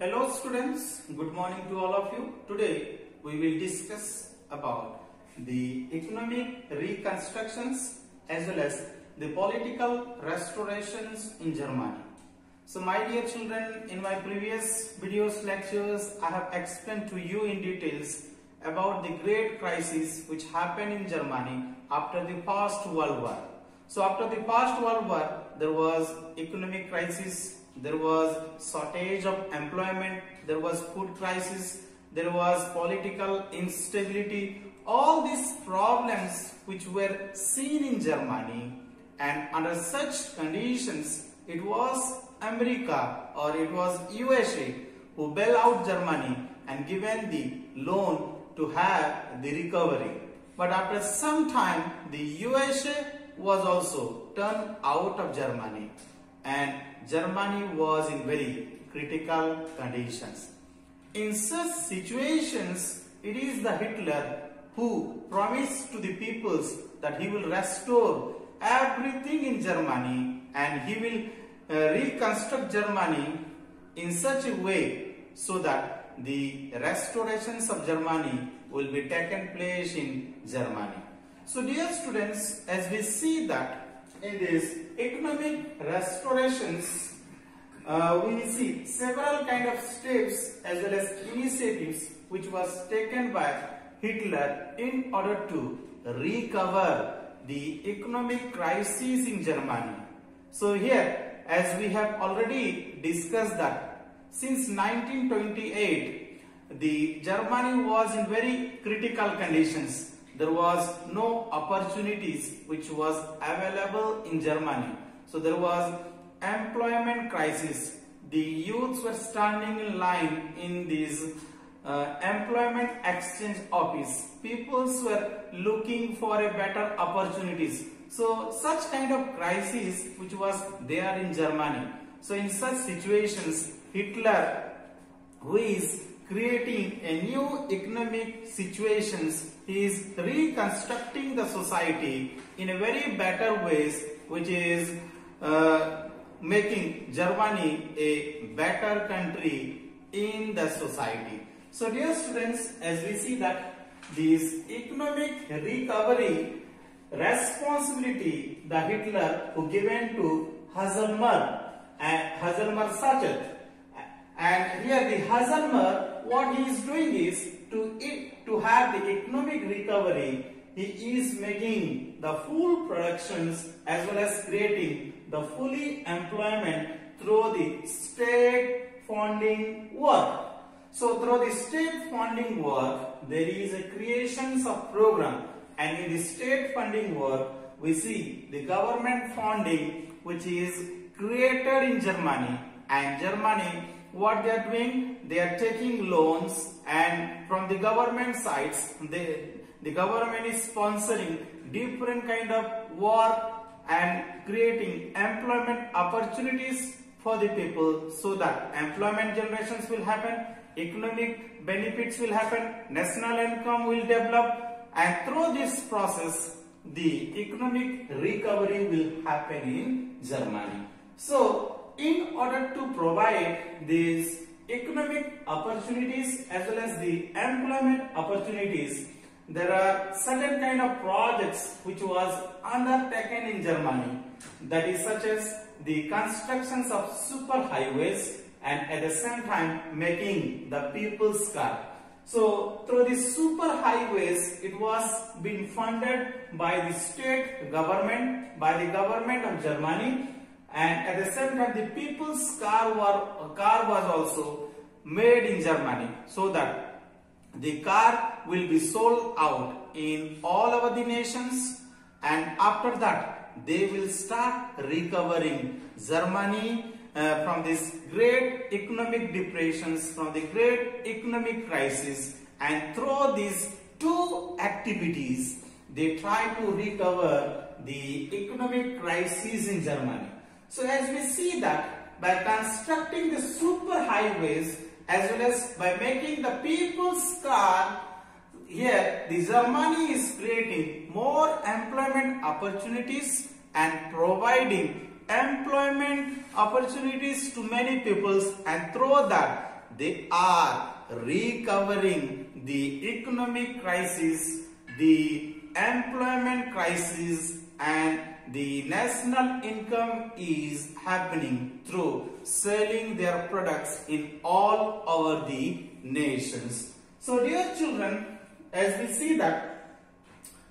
Hello students, good morning to all of you. Today we will discuss about the economic reconstructions as well as the political restorations in Germany. So my dear children, in my previous videos lectures I have explained to you in details about the great crisis which happened in Germany after the First World War. So after the First World War there was economic crisis, there was shortage of employment, there was food crisis, there was political instability, all these problems which were seen in Germany, and under such conditions it was America or it was USA who bailed out Germany and given the loan to have the recovery. But after some time the USA was also turned out of Germany and Germany was in very critical conditions. In such situations, it is the Hitler who promised to the peoples that he will restore everything in Germany and he will reconstruct Germany in such a way so that the restorations of Germany will be taken place in Germany. So dear students, as we see that in these economic restorations, we see several kind of steps as well as initiatives which was taken by Hitler in order to recover the economic crisis in Germany. So here, as we have already discussed that since 1928, the Germany was in very critical conditions. There was no opportunities which was available in Germany. So there was employment crisis. The youths were standing in line in this employment exchange office. Peoples were looking for a better opportunities. So such kind of crisis which was there in Germany. So in such situations, Hitler, who is creating a new economic situations, he is reconstructing the society in a very better ways, which is making Germany a better country in the society. So dear students, as we see that this economic recovery responsibility the Hitler who given to Haselmer and Haselmer-Schacht, and here the Haselmer, what he is doing is to have the economic recovery, he is making the full productions as well as creating the fully employment through the state funding work. So through the state funding work, there is a creation of program, and in the state funding work, we see the government funding which is created in Germany, and Germany, what they are doing, they are taking loans, and from the government sides, the government is sponsoring different kind of work and creating employment opportunities for the people so that employment generations will happen, economic benefits will happen, national income will develop, and through this process, the economic recovery will happen in Germany. So, in order to provide these economic opportunities as well as the employment opportunities, there are certain kind of projects which was undertaken in Germany, that is such as the constructions of super highways and at the same time making the people's car. So through the super highways, it was being funded by the state government, by the government of Germany, and at the same time the people's car was also made in Germany, so that the car will be sold out in all over the nations, and after that they will start recovering Germany from this great economic depressions, from the great economic crisis, and through these two activities they try to recover the economic crisis in Germany. So as we see that by constructing the super highways as well as by making the people's car, here the Germany is creating more employment opportunities and providing employment opportunities to many peoples, and through that they are recovering the economic crisis, the employment crisis, and the national income is happening through selling their products in all over the nations. So dear children, as we see that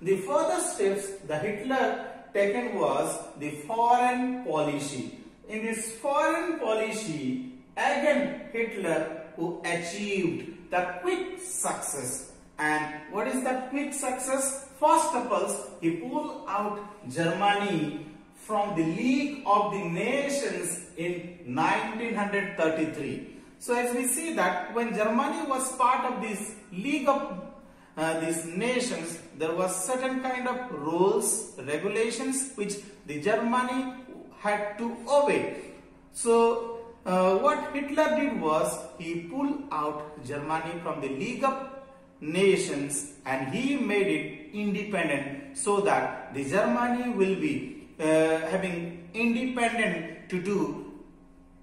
the further steps the Hitler taken was the foreign policy. In this foreign policy, again Hitler who achieved the quick success. And what is that quick success? First of all, he pulled out Germany from the League of the Nations in 1933. So as we see that when Germany was part of this League of these nations, there was certain kind of rules, regulations which the Germany had to obey. So what Hitler did was he pulled out Germany from the League of Nations and he made it independent, so that the Germany will be having independent to do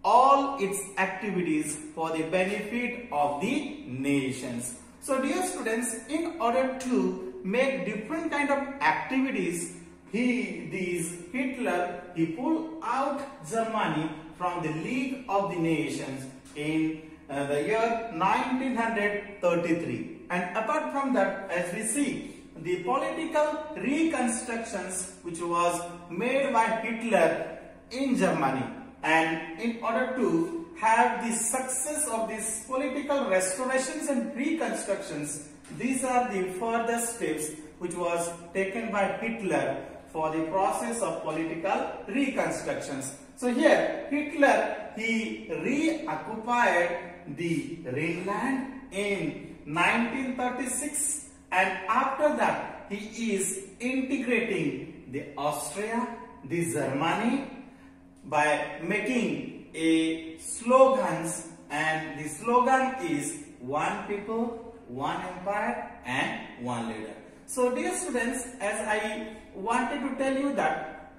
all its activities for the benefit of the nations. So dear students, in order to make different kind of activities, Hitler pulled out Germany from the League of the Nations in the year 1933. And apart from that, as we see, the political reconstructions which was made by Hitler in Germany, and in order to have the success of these political restorations and reconstructions, these are the further steps which was taken by Hitler for the process of political reconstructions. So here Hitler reoccupied the Rhineland in 1936, and after that he is integrating the Austria, the Germany by making a slogans, and the slogan is one people, one empire and one leader. So dear students, as I wanted to tell you that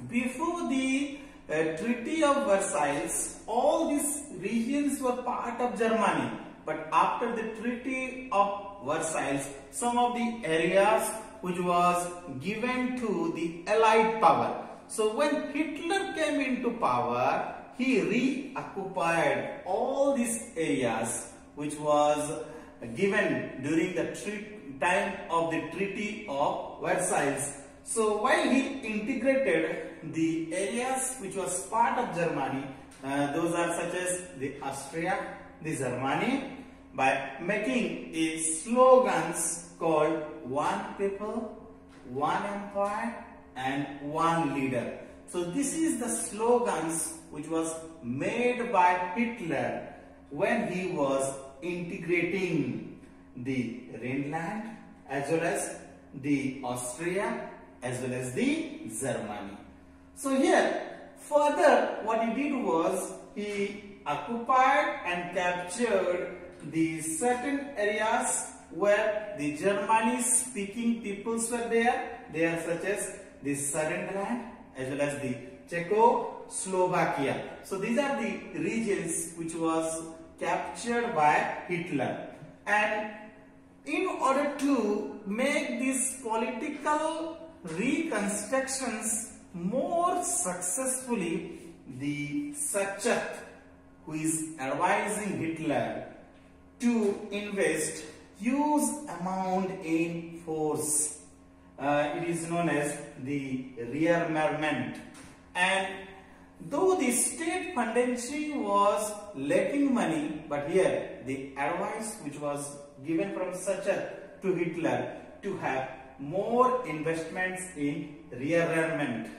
before the Treaty of Versailles, all these regions were part of Germany. But after the Treaty of Versailles, some of the areas which was given to the Allied power. So when Hitler came into power, he reoccupied all these areas which was given during the time of the Treaty of Versailles. So while he integrated the areas which was part of Germany, those are such as the Austria, the Germany, by making a slogans called one people, one empire and one leader. So this is the slogans which was made by Hitler when he was integrating the Rhineland as well as the Austria as well as the Germany. So here further what he did was he occupied and captured the certain areas where the Germany speaking peoples were there. They are such as the Sudetenland as well as the Czechoslovakia. So these are the regions which was captured by Hitler. And in order to make these political reconstructions more successfully, the Sachet, who is advising Hitler to invest huge amount in force, it is known as the rearmament. And though the state funding was lacking money, but here the advice which was given from Sachet to Hitler to have more investments in rearmament.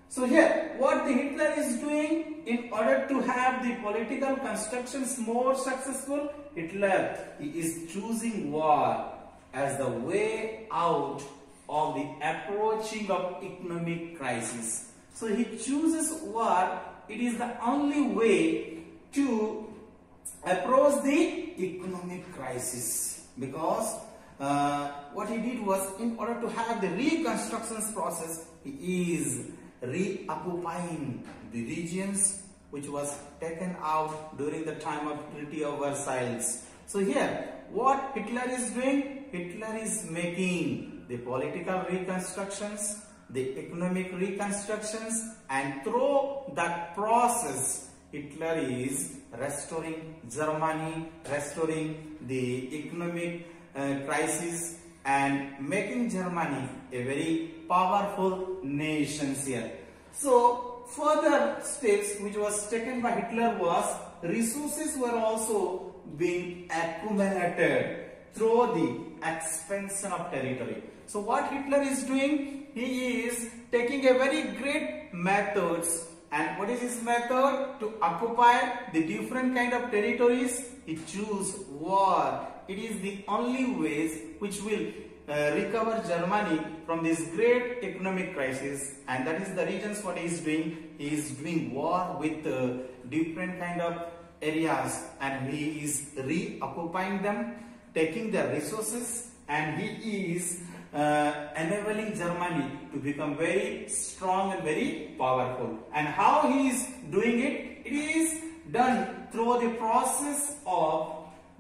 So here what the Hitler is doing in order to have the political constructions more successful, Hitler is choosing war as the way out of the approaching of economic crisis. So he chooses war. It is the only way to approach the economic crisis, because what he did was, in order to have the reconstructions process, he is reoccupying the regions which was taken out during the time of Treaty of Versailles. So here, what Hitler is doing? Hitler is making the political reconstructions, the economic reconstructions, and through that process, Hitler is restoring Germany, restoring the economic crisis, and making Germany a very powerful nation here. So further steps which was taken by Hitler was resources were also being accumulated through the expansion of territory. So what Hitler is doing? He is taking a very great methods. And what is his method? To occupy the different kind of territories, he choose war. It is the only ways which will recover Germany from this great economic crisis, and that is the reasons what he is doing. He is doing war with different kind of areas, and he is reoccupying them, taking their resources, and he is enabling Germany to become very strong and very powerful. And how he is doing it? It is done through the process of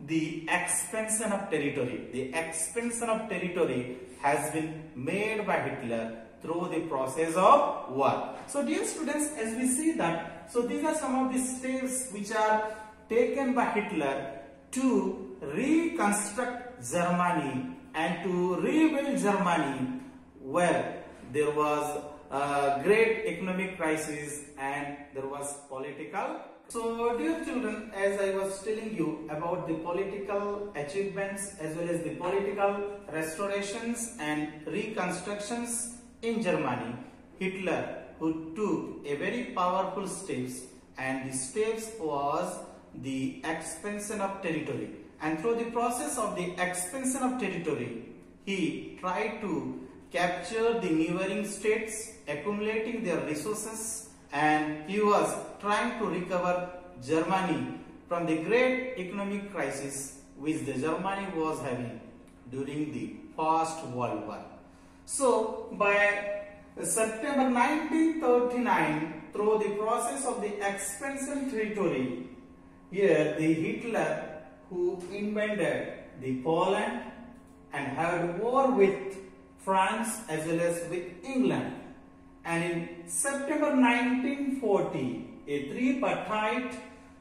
the expansion of territory. The expansion of territory has been made by Hitler through the process of war. So dear students, as we see that, so these are some of the steps which are taken by Hitler to reconstruct Germany and to rebuild Germany where there was a great economic crisis and there was political. So dear children, as I was telling you about the political achievements as well as the political restorations and reconstructions in Germany, Hitler who took a very powerful steps, and the steps was the expansion of territory. And through the process of the expansion of territory, he tried to capture the neighboring states, accumulating their resources, and he was trying to recover Germany from the great economic crisis which the Germany was having during the First World War. So by September 1939, through the process of the expansion territory, here the Hitler who invaded the Poland and had war with France as well as with England. And in September 1940, a tripartite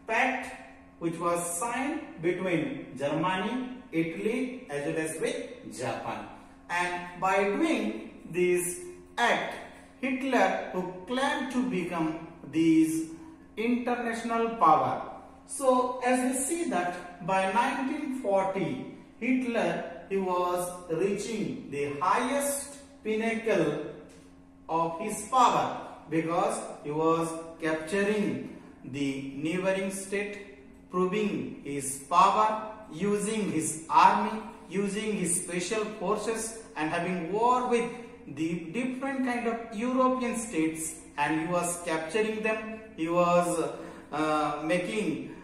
pact which was signed between Germany, Italy as well as with Japan. And by doing this act, Hitler who claimed to become this international power. So as we see that by 1940, Hitler he was reaching the highest pinnacle of his power because he was capturing the neighboring state, proving his power, using his army, using his special forces, and having war with the different kind of European states, and he was capturing them. He was making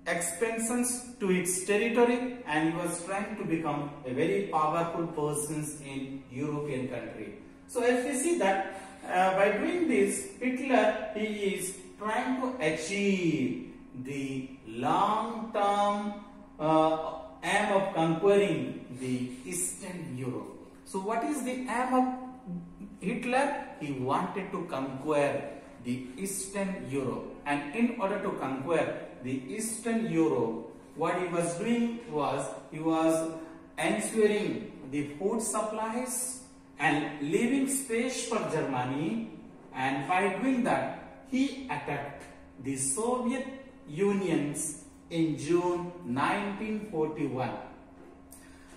expansions to its territory, and he was trying to become a very powerful person in European country. So as we see that by doing this, Hitler he is trying to achieve the long-term aim of conquering the Eastern Europe. So what is the aim of Hitler? He wanted to conquer the Eastern Europe, and in order to conquer the Eastern Europe, what he was doing was he was ensuring the food supplies and living space for Germany, and by doing that he attacked the Soviet Union in June 1941.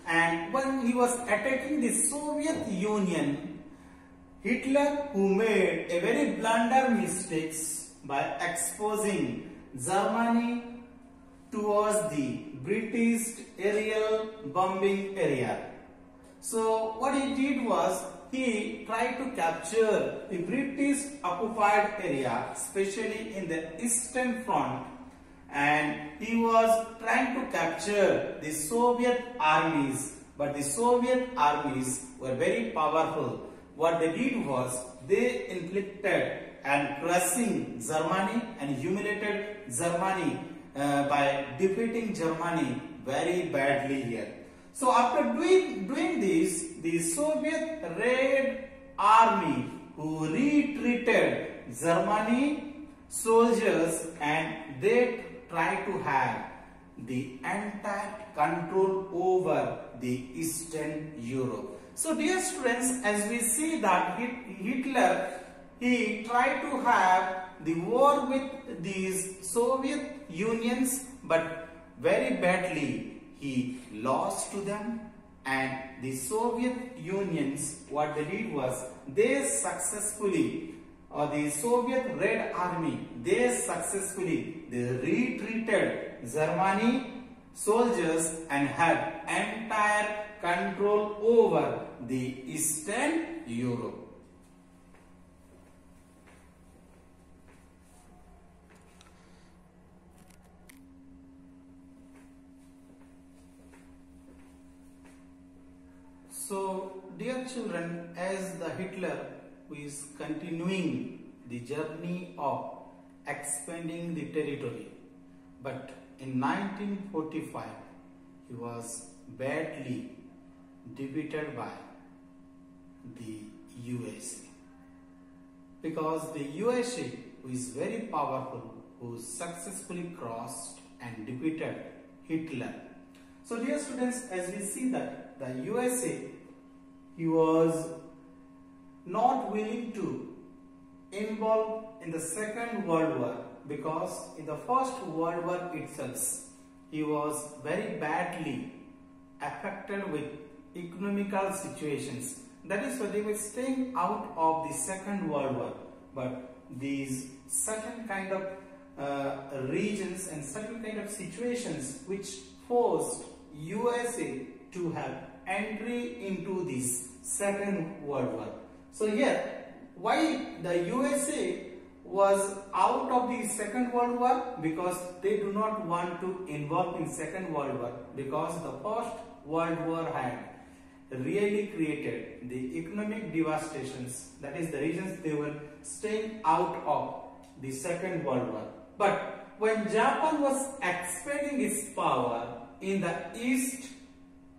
And when he was attacking the Soviet Union, Hitler who made a very blunder mistakes by exposing Germany towards the British aerial bombing area. So what he did was he tried to capture the British occupied area, especially in the Eastern Front, and he was trying to capture the Soviet armies, but the Soviet armies were very powerful. What they did was they inflicted and crushing Germany and humiliated Germany by defeating Germany very badly here. So after doing this, the Soviet Red Army who retreated Germany soldiers, and they tried to have the entire control over the Eastern Europe. So dear students, as we see that Hitler, he tried to have the war with these Soviet Unions, but very badly he lost to them, and the Soviet Unions, what they did was they successfully, or the Soviet Red Army, they retreated Germany soldiers and had entire control over the Eastern Europe. So, dear children, as the Hitler who is continuing the journey of expanding the territory, but in 1945 he was badly defeated by the USA, because the USA, who is very powerful, who successfully crossed and defeated Hitler. So dear students, as we see that the USA, he was not willing to involve in the Second World War, because in the First World War itself, he was very badly affected with economical situations. That is why they were staying out of the Second World War. But these certain kind of regions and certain kind of situations which forced USA to have entry into this Second World War. So here, why the USA was out of the Second World War? Because they do not want to involve in Second World War, because the First World War had really created the economic devastations. That is the reasons they were staying out of the Second World War. But when Japan was expanding its power in the East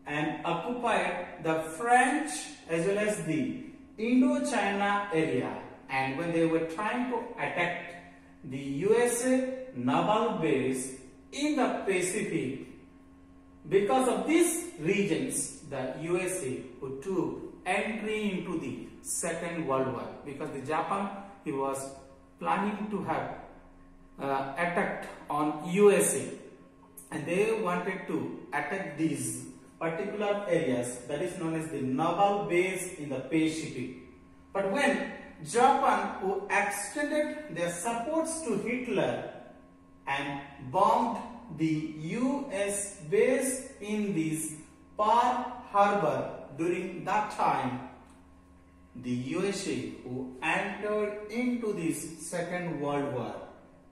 and occupied the French as well as the Indochina area, and when they were trying to attack the USA naval base in the Pacific, because of these regions, the USA would took entry into the Second World War, because the Japan, he was planning to have attacked on USA, and they wanted to attack these particular areas, that is known as the naval base in the Pacific. But when Japan, who extended their supports to Hitler and bombed the US base in this Pearl Harbor during that time, the USA who entered into this Second World War,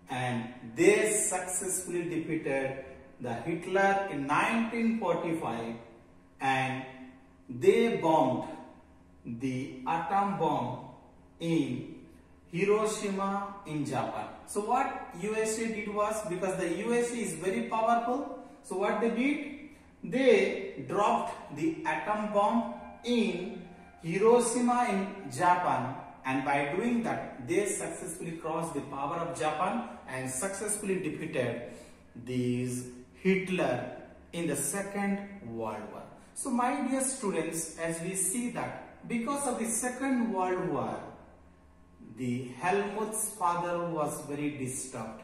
and they successfully defeated the Hitler in 1945, and they bombed the atom bomb in Hiroshima in Japan. So what USA did was, because the USA is very powerful, so what they did, they dropped the atom bomb in Hiroshima in Japan, and by doing that they successfully crossed the power of Japan and successfully defeated these Hitler in the Second World War. So my dear students, as we see that because of the Second World War, the Helmut's father was very disturbed.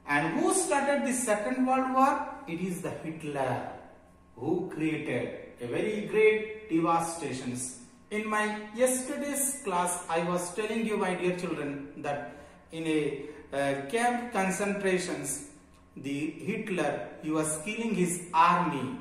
And who started the Second World War? It is the Hitler who created a very great devastations. In my yesterday's class, I was telling you, my dear children, that in a camp concentrations, the Hitler, he was killing his army,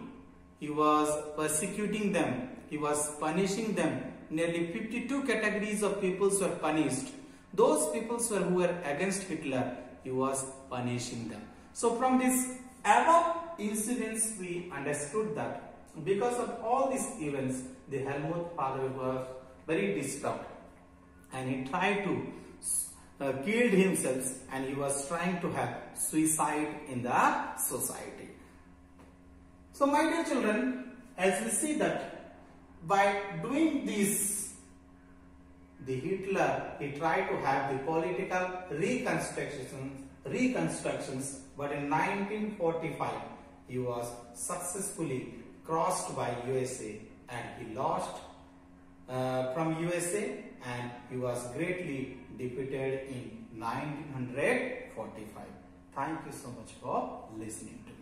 he was persecuting them, he was punishing them. Nearly 52 categories of peoples were punished. Those peoples who were against Hitler, he was punishing them. So from this above incidents, we understood that because of all these events, the Helmut father was very disturbed, and he tried to killed himself, and he was trying to have suicide in the society. So my dear children, as we see that by doing this, the Hitler, he tried to have the political reconstructions, but in 1945 he was successfully crossed by USA, and he lost from USA, and he was greatly defeated in 1945. Thank you so much for listening to me.